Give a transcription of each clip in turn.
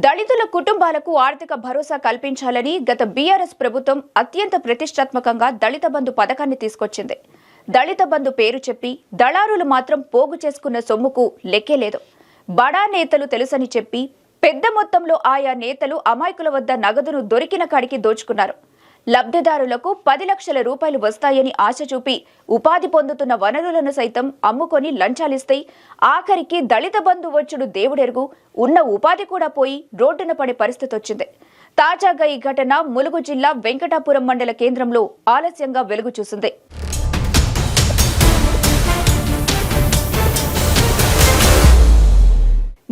దళితుల కుటుంబాలకు ఆర్థిక భరోసా కల్పించాలని గత బీఆర్ఎస్ ప్రభుత్వం అత్యంత ప్రతిష్టాత్మకంగా దళిత బంధు పథకాన్ని తీసుకొచ్చింది. దళిత బంధు పేరు చెప్పి దళారులు మాత్రం పోగు చేసుకున్న సొమ్ముకు లెక్కేలేదు. బడా నేతలు తెలుసని చెప్పి పెద్ద మొత్తంలో ఆయా నేతలు అమాయకుల వద్ద నగదును దొరికిన కాడికి దోచుకున్నారు. లబ్ధిదారులకు 10 లక్షల రూపాయలు వస్తాయని ఆశ చూపి ఉపాధి పొందుతున్న వనరులను సైతం అమ్ముకొని లంచాలిస్తే ఆఖరికి దళిత బంధు వచ్చుడు దేవుడెరుగు ఉన్న ఉపాధి కూడా పోయి రోడ్డున పడే పరిస్థితి వచ్చింది. తాజాగా ఈ ఘటన ములుగు జిల్లా వెంకటాపురం మండల కేంద్రంలో ఆలస్యంగా వెలుగు చూసింది.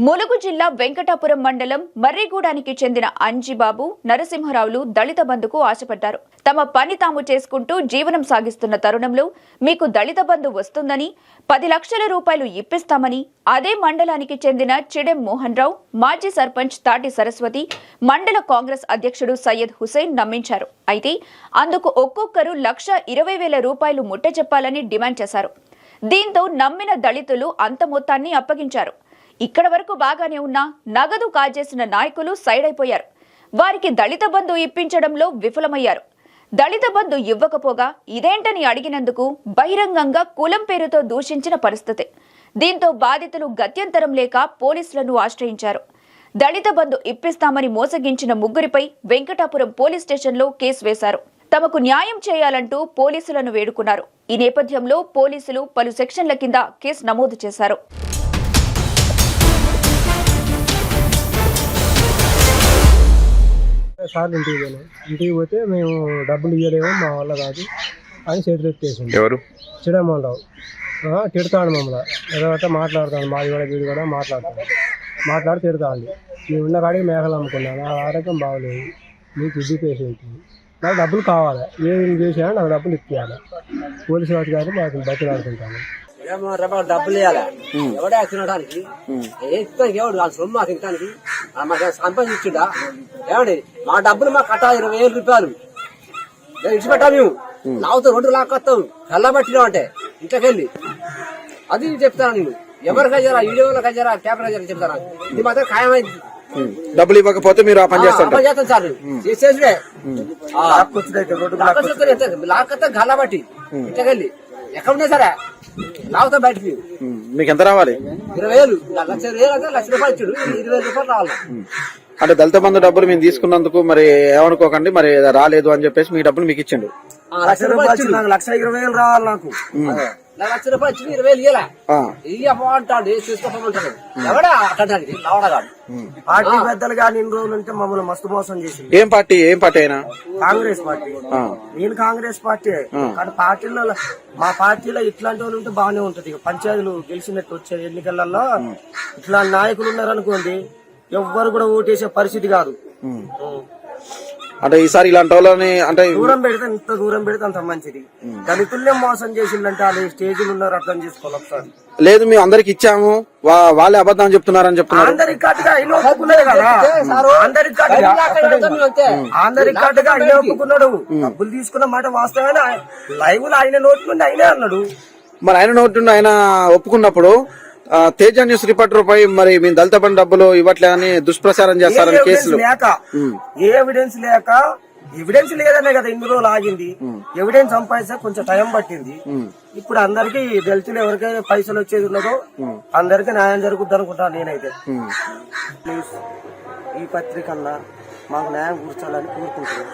ములుగు జిల్లా వెంకటాపురం మండలం మర్రిగూడానికి చెందిన అంజిబాబు, నరసింహరావులు దళిత బంధుకు ఆశపడ్డారు. తమ పని తాము చేసుకుంటూ జీవనం సాగిస్తున్న తరుణంలో మీకు దళిత బంధు వస్తుందని 10 లక్షల రూపాయలు ఇప్పిస్తామని అదే మండలానికి చెందిన చిడెం మోహన్ రావు, మాజీ సర్పంచ్ తాటి సరస్వతి, మండల కాంగ్రెస్ అధ్యక్షుడు సయ్యద్ హుసేన్ నమ్మించారు. అయితే అందుకు ఒక్కొక్కరు 1,20,000 రూపాయలు ముట్ట చెప్పాలని డిమాండ్ చేశారు. దీంతో నమ్మిన దళితులు అంత మొత్తాన్ని అప్పగించారు. ఇక్కడ వరకు బాగానే ఉన్నా నగదు కాజేసిన నాయకులు సైడ్ అయిపోయారు. వారికి దళిత బంధు ఇప్పించడంలో విఫలమయ్యారు. దళిత బంధు ఇవ్వకపోగా ఇదేంటని అడిగినందుకు బహిరంగంగా కులం పేరుతో దూషించిన పరిస్థితి. దీంతో బాధితులు గత్యంతరం లేక పోలీసులను ఆశ్రయించారు. దళిత బంధు ఇప్పిస్తామని మోసగించిన ముగ్గురిపై వెంకటాపురం పోలీస్ స్టేషన్లో కేసు వేశారు. తమకు న్యాయం చేయాలంటూ పోలీసులను వేడుకున్నారు. ఈ నేపథ్యంలో పోలీసులు పలు సెక్షన్ల కింద కేసు నమోదు చేశారు. సార్ ఇంటికి పోతే మేము డబ్బులు ఇవ్వలేమో మా వల్ల కాదు అని చేతులు ఎత్తేసింది. ఎవరు? చిడమోహన్ రావు తిడతాడు మమ్మల్ని. ఏదో మాట్లాడుతాడు, మాది కూడా వీడు కూడా మాట్లాడి తిడతాడు. మేము ఉన్న కాడికి మేకలు అమ్ముకున్నాను, నా ఆరోగ్యం బాగలేదు, మీకు ఇది పేషెంట్, నాకు డబ్బులు కావాలి, ఏం చేసినా నాకు డబ్బులు ఇప్పించాలి. పోలీసు వాటి గారు మాకు బతిలాడుకుంటాను. డబ్బులు ఇవ్వాలి, ఎవడే తినడానికి ఎవడు వాళ్ళ సొమ్ము మాకు తినడానికి మాకు సంపాదించుడా ఏమండి? మా డబ్బులు మాకు కట్టాలి 20,000 రూపాయలు ఇచ్చిపెట్టా. మేము లావుతాం, 2 లాక్కొస్తాం, కళ్ళబట్టినాం అంటే ఇంట్లోకెళ్ళి అది చెప్తాను. నేను ఎవరికైనా వీడియోలో కజారా పేపర్ కజారా చెప్తాను. ఇది మాత్రం ఖాయమైంది. డబ్బులు ఇవ్వకపోతే మీరు ఆ పని చేస్తాను చేస్తాను సార్. చేసేసుడే లాక్కొస్తాం కళ్ళబట్టి ఇంట్లోకెళ్ళి ఎక్కడ ఉన్నాయి సరే లావుతా బయటకి. మీకు ఎంత రావాలి? 20,000. 1,00,000 రూపాయలు ఇచ్చాడు, 20,000 రూపాయలు రావాలి. అంటే దళిత బంధు డబ్బులు మేము తీసుకున్నందుకు మరి ఏమనుకోకండి, మరి రాలేదు అని చెప్పేసి మీ డబ్బులు మీకు ఇచ్చిండు. 1,20,000 రావాలి నాకు. 1,00,000 రూపాయలు ఇచ్చి 20,000 ఇయ్యాల ఇవ్వమంటాడు, చేసుకోమంటాడు. ఎవడా అట్టడానికి లావడగాడు. పార్టీ పెద్దలు కానీ ఇన్ని రోజులు ఉంటే మమ్మల్ని మస్తు మోసం చేసింది. ఏం పార్టీ అయినా? కాంగ్రెస్ పార్టీ. నేను కాంగ్రెస్ పార్టీ. కానీ పార్టీలో మా పార్టీలో ఇట్లాంటి వాళ్ళు ఉంటే బాగానే ఉంటది. పంచాయతీలు గెలిచినట్టు వచ్చే ఎన్నికలలో ఇట్లాంటి నాయకులు ఉన్నారనుకోండి, ఎవ్వరు కూడా ఓటేసే పరిస్థితి కాదు. అంటే ఈసారి ఇలాంటి వాళ్ళని అంటే దూరం పెడితే ఎంత దూరం పెడితే అంత మంచిది. దళితుల్నే మోసం చేసిందంటే వాళ్ళు స్టేజ్లు ఉన్నారు, అర్థం చేసుకోవాలి ఒకసారి. లేదు మేము అందరికి ఇచ్చాము, వాళ్ళే అబద్ధం చెప్తున్నారని చెప్తున్నారు. అందరి కాటుగా ఆయన ఒప్పుకున్నాడు కదా, అందరి కాటుగా ఆయన ఒప్పుకున్నాడు. డబ్బులు తీసుకున్న మాట వాస్తవమే. లైవ్ లో ఆయన నోటి నుండి ఆయనే అన్నాడు. మరి ఆయన నోటి నుండి ఆయన ఒప్పుకున్నప్పుడు తేజ న్యూస్ రిపోర్టర్ పై మరి మీ దళిత బంధు డబ్బులు ఇవ్వట్లే అని దుష్ప్రచారం చేస్తారని కేసులు ఎవిడెన్స్ లేదనే కదా ఇన్ని రోజులు ఆగింది. ఎవిడెన్స్ సంపాదించా కొంచెం టైం పట్టింది. ఇప్పుడు అందరికి దళితులు ఎవరికైనా పైసలు వచ్చేది ఉన్నదో అందరికి న్యాయం జరుగుద్ది అనుకుంటాను నేనైతే. ప్లీజ్ ఈ పత్రికల్లా మాకు న్యాయం కూర్చోాలని కోరుకుంటున్నాను.